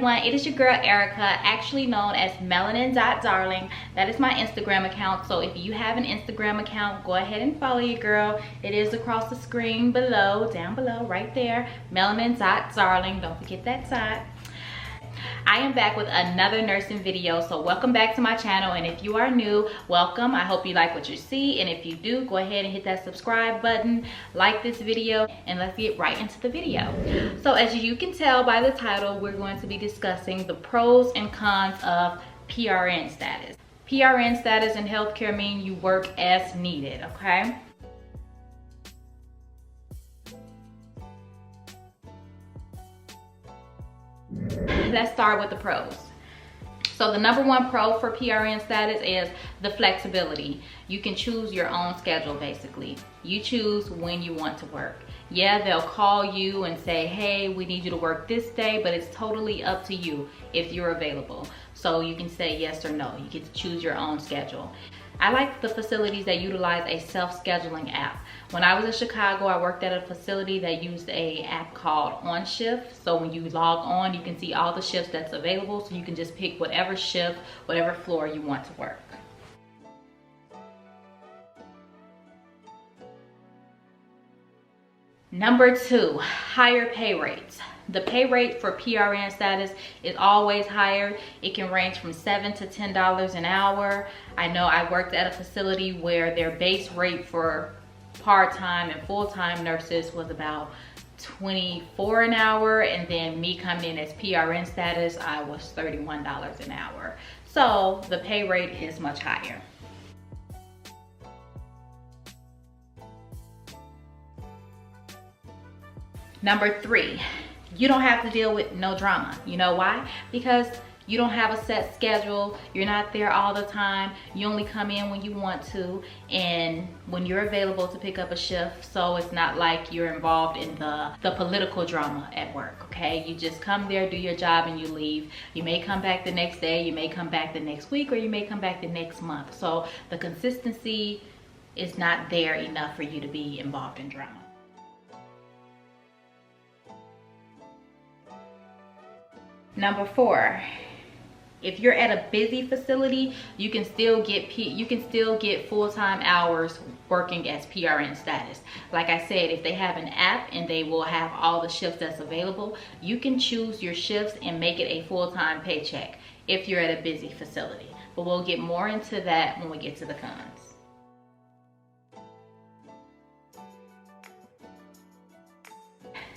everyone, it is your girl Erica, actually known as melanin.darling. That is my Instagram account, so if you have an Instagram account, go ahead and follow your girl. It is across the screen below, down below, right there, melanin.darling. Don't forget that side. I am back with another nursing video, so welcome back to my channel. And if you are new, welcome. I hope you like what you see, and if you do, go ahead and hit that subscribe button, like this video, and let's get right into the video. So as you can tell by the title, we're going to be discussing the pros and cons of PRN status. PRN status in healthcare means you work as needed, okay? Let's start with the pros. So the number one pro for PRN status is the flexibility. You can choose your own schedule, basically. You choose when you want to work. Yeah, they'll call you and say, hey, we need you to work this day, but it's totally up to you if you're available. So you can say yes or no. You get to choose your own schedule. I like the facilities that utilize a self-scheduling app. When I was in Chicago, I worked at a facility that used an app called On Shift. So when you log on, you can see all the shifts that's available. So you can just pick whatever shift, whatever floor you want to work. Number two, higher pay rates. The pay rate for PRN status is always higher. It can range from $7 to $10 an hour. I know I worked at a facility where their base rate for part-time and full-time nurses was about $24 an hour, and then me coming in as PRN status, I was $31 an hour. So the pay rate is much higher. Number three, you don't have to deal with no drama. You know why? Because you don't have a set schedule. You're not there all the time. You only come in when you want to and when you're available to pick up a shift. So it's not like you're involved in the political drama at work, okay? You just come there, do your job, and you leave. You may come back the next day, you may come back the next week, or you may come back the next month. So the consistency is not there enough for you to be involved in drama. Number four, if you're at a busy facility, you can still get full-time hours working as PRN status. Like I said, if they have an app and they will have all the shifts that's available, you can choose your shifts and make it a full-time paycheck if you're at a busy facility. But we'll get more into that when we get to the cons.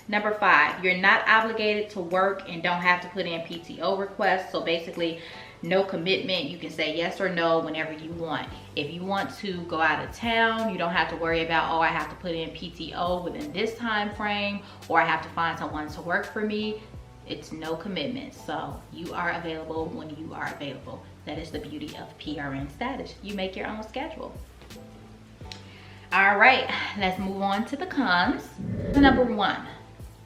Number five, you're not obligated to work and don't have to put in PTO requests. So basically, no commitment. You can say yes or no whenever you want. If you want to go out of town, you don't have to worry about, oh, I have to put in PTO within this time frame, or I have to find someone to work for me. It's no commitment. So you are available when you are available. That is the beauty of PRN status. You make your own schedule. All right, let's move on to the cons. Number one,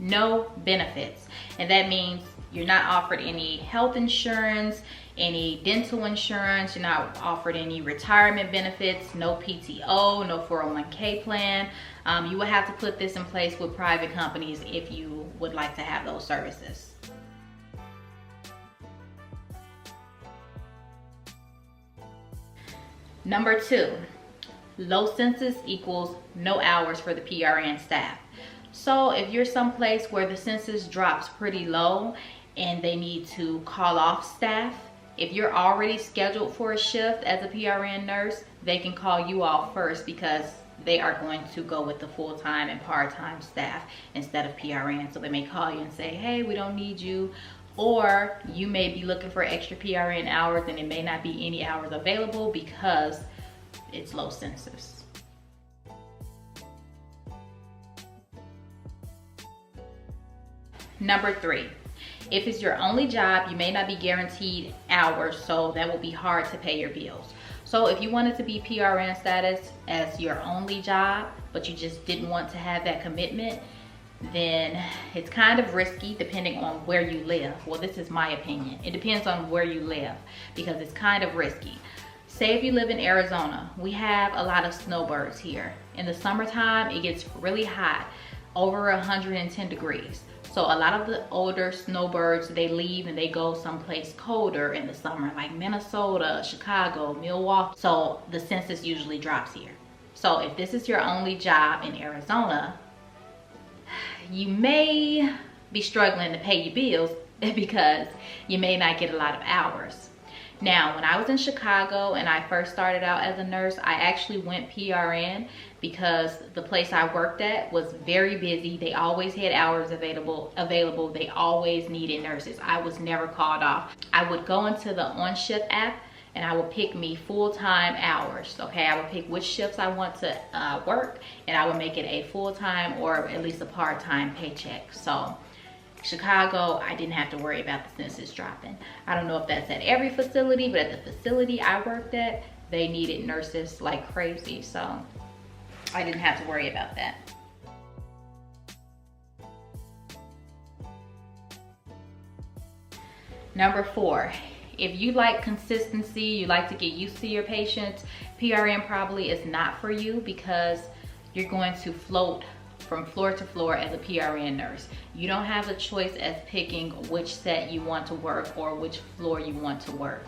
no benefits. And that means you're not offered any health insurance, any dental insurance, you're not offered any retirement benefits, no PTO, no 401k plan. You will have to put this in place with private companies if you would like to have those services. Number two, low census equals no hours for the PRN staff. So if you're someplace where the census drops pretty low and they need to call off staff, if you're already scheduled for a shift as a PRN nurse, they can call you off first because they are going to go with the full-time and part-time staff instead of PRN. So they may call you and say, hey, we don't need you. Or you may be looking for extra PRN hours and it may not be any hours available because it's low census. Number three, if it's your only job, you may not be guaranteed hours, so that will be hard to pay your bills. So if you wanted to be PRN status as your only job, but you just didn't want to have that commitment, then it's kind of risky depending on where you live. Well, this is my opinion. It depends on where you live because it's kind of risky. Say if you live in Arizona, we have a lot of snowbirds here. In the summertime, it gets really hot, over 110 degrees. So a lot of the older snowbirds, they leave and they go someplace colder in the summer, like Minnesota, Chicago, Milwaukee. So the census usually drops here. So if this is your only job in Arizona, you may be struggling to pay your bills because you may not get a lot of hours. Now, when I was in Chicago and I first started out as a nurse, I actually went PRN because the place I worked at was very busy. They always had hours available. They always needed nurses. I was never called off. I would go into the on-shift app and I would pick me full-time hours. Okay, I would pick which shifts I want to work, and I would make it a full-time or at least a part-time paycheck. So Chicago, I didn't have to worry about the census dropping. I don't know if that's at every facility, but at the facility I worked at, they needed nurses like crazy. So I didn't have to worry about that. Number 4, if you like consistency, you like to get used to your patients, PRN probably is not for you because you're going to float from floor to floor as a PRN nurse. You don't have a choice as picking which set you want to work or which floor you want to work.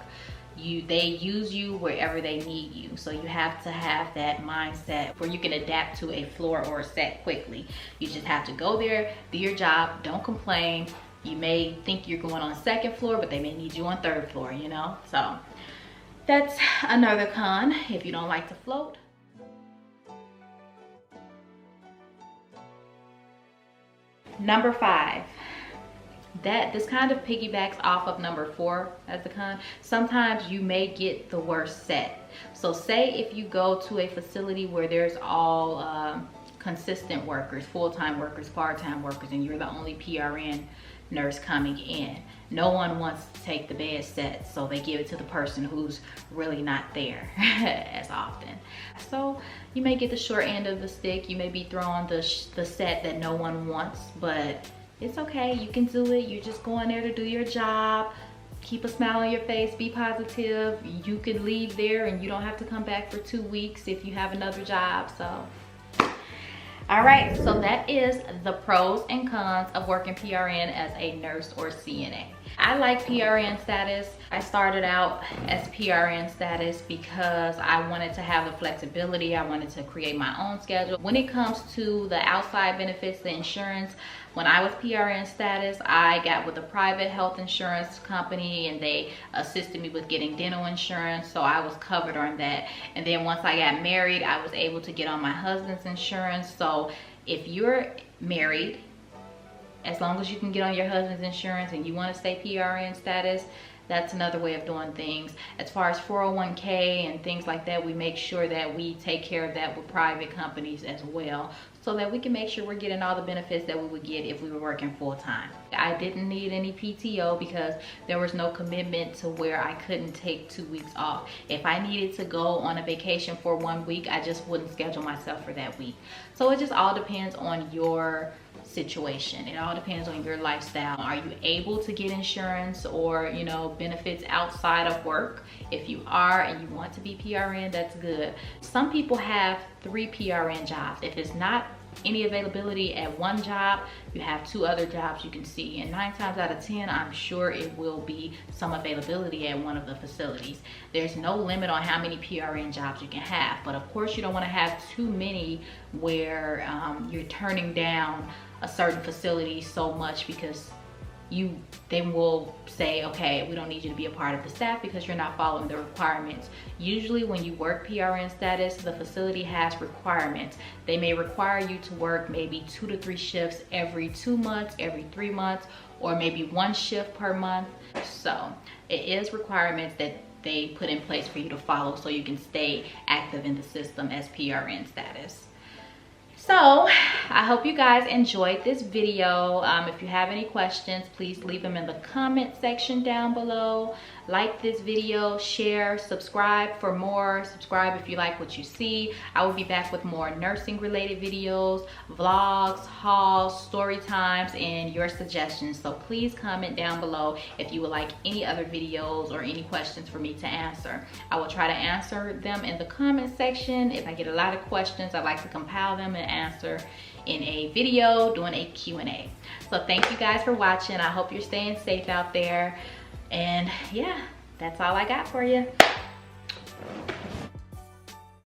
They use you wherever they need you. So you have to have that mindset where you can adapt to a floor or a set quickly. You just have to go there, do your job, don't complain. You may think you're going on second floor, but they may need you on third floor, you know? So that's another con if you don't like to float. Number 5, this kind of piggybacks off of number 4 as the con. Sometimes you may get the worst set. So say if you go to a facility where there's all consistent workers, full-time workers, part-time workers, and you're the only PRN nurse coming in. No one wants to take the bad set, so they give it to the person who's really not there as often. So you may get the short end of the stick. You may be throwing the set that no one wants, but it's okay. You can do it. You're just going there to do your job. Keep a smile on your face, be positive. You could leave there and you don't have to come back for 2 weeks if you have another job. So all right, so that is the pros and cons of working PRN as a nurse or CNA. I like PRN status. I started out as PRN status because I wanted to have the flexibility. I wanted to create my own schedule. When it comes to the outside benefits, the insurance, when I was PRN status, I got with a private health insurance company and they assisted me with getting dental insurance, so I was covered on that. And then once I got married, I was able to get on my husband's insurance. So if you're married, as long as you can get on your husband's insurance and you want to stay PRN status, that's another way of doing things. As far as 401k and things like that, we make sure that we take care of that with private companies as well, so that we can make sure we're getting all the benefits that we would get if we were working full-time. I didn't need any PTO because there was no commitment to where I couldn't take 2 weeks off. If I needed to go on a vacation for 1 week, I just wouldn't schedule myself for that week. So it just all depends on your situation. It all depends on your lifestyle. Are you able to get insurance or, you know, benefits outside of work? If you are and you want to be PRN, that's good. Some people have 3 PRN jobs. If it's not any availability at one job, you have 2 other jobs you can see, and 9 times out of 10 I'm sure it will be some availability at one of the facilities. There's no limit on how many PRN jobs you can have, but of course you don't want to have too many where you're turning down a certain facility so much because they will say, okay, we don't need you to be a part of the staff because you're not following the requirements. Usually when you work PRN status, the facility has requirements. They may require you to work maybe 2 to 3 shifts every 2 months, every 3 months, or maybe 1 shift per month. So it is requirements that they put in place for you to follow so you can stay active in the system as PRN status. So I hope you guys enjoyed this video. If you have any questions, please leave them in the comment section down below. like this video, share, subscribe for more. Subscribe if you like what you see. I will be back with more nursing related videos, vlogs, hauls, story times, and your suggestions. So please comment down below if you would like any other videos or any questions for me to answer. I will try to answer them in the comment section. If I get a lot of questions, I like to compile them and answer in a video doing a Q&A. So thank you guys for watching. I hope you're staying safe out there. And yeah, that's all I got for you.